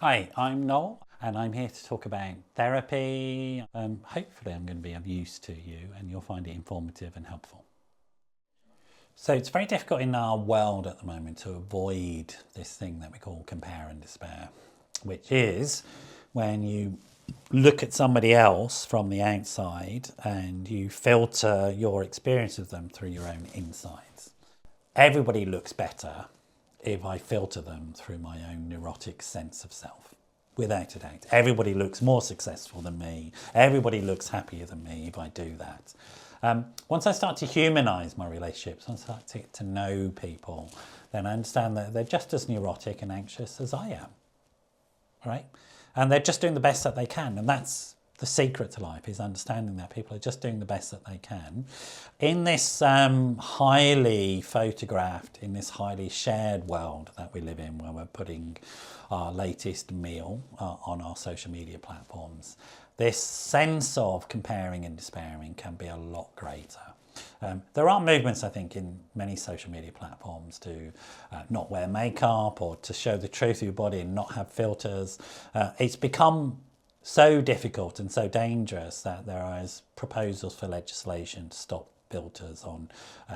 Hi, I'm Noel and I'm here to talk about therapy. Hopefully I'm going to be of use to you and you'll find it informative and helpful. So it's very difficult in our world at the moment to avoid this thing that we call compare and despair, which is when you look at somebody else from the outside and you filter your experience of them through your own insights. Everybody looks better if I filter them through my own neurotic sense of self. Without a doubt. Everybody looks more successful than me. Everybody looks happier than me if I do that. Once I start to humanise my relationships, once I start to get to know people, then I understand that they're just as neurotic and anxious as I am. Right? And they're just doing the best that they can. And that's the secret to life, is understanding that people are just doing the best that they can. In this highly photographed, in this highly shared world that we live in, where we're putting our latest meal on our social media platforms, this sense of comparing and despairing can be a lot greater. There are movements, I think, in many social media platforms to not wear makeup or to show the truth of your body and not have filters. It's become so difficult and so dangerous that there are proposals for legislation to stop filters on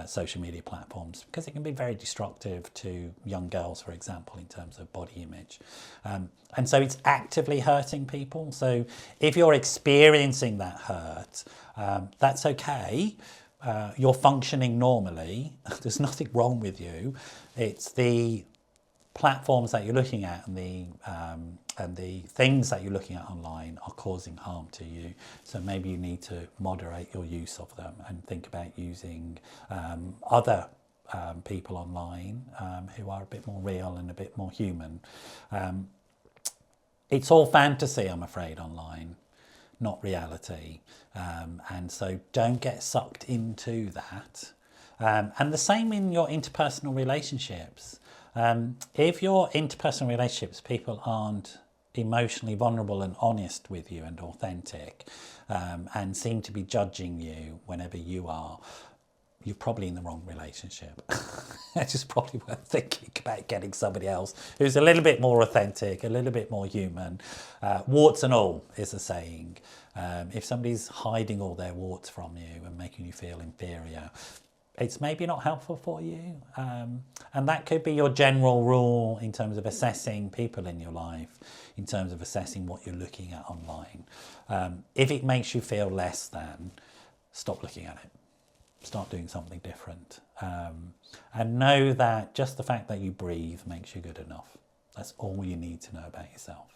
social media platforms, because it can be very destructive to young girls, for example, in terms of body image. And so it's actively hurting people. So if you're experiencing that hurt, that's okay. You're functioning normally. There's nothing wrong with you. It's the platforms that you're looking at and the things that you're looking at online are causing harm to you. So maybe you need to moderate your use of them and think about using other people online who are a bit more real and a bit more human. It's all fantasy, I'm afraid, online, not reality. And so don't get sucked into that. And the same in your interpersonal relationships. If your interpersonal relationships, people aren't emotionally vulnerable and honest with you and authentic, and seem to be judging you whenever you are, you're probably in the wrong relationship. It's just probably worth thinking about getting somebody else who's a little bit more authentic, a little bit more human. Warts and all is a saying. If somebody's hiding all their warts from you and making you feel inferior, it's maybe not helpful for you. And that could be your general rule in terms of assessing people in your life, in terms of assessing what you're looking at online. If it makes you feel less than, stop looking at it. Start doing something different. And know that just the fact that you breathe makes you good enough. That's all you need to know about yourself.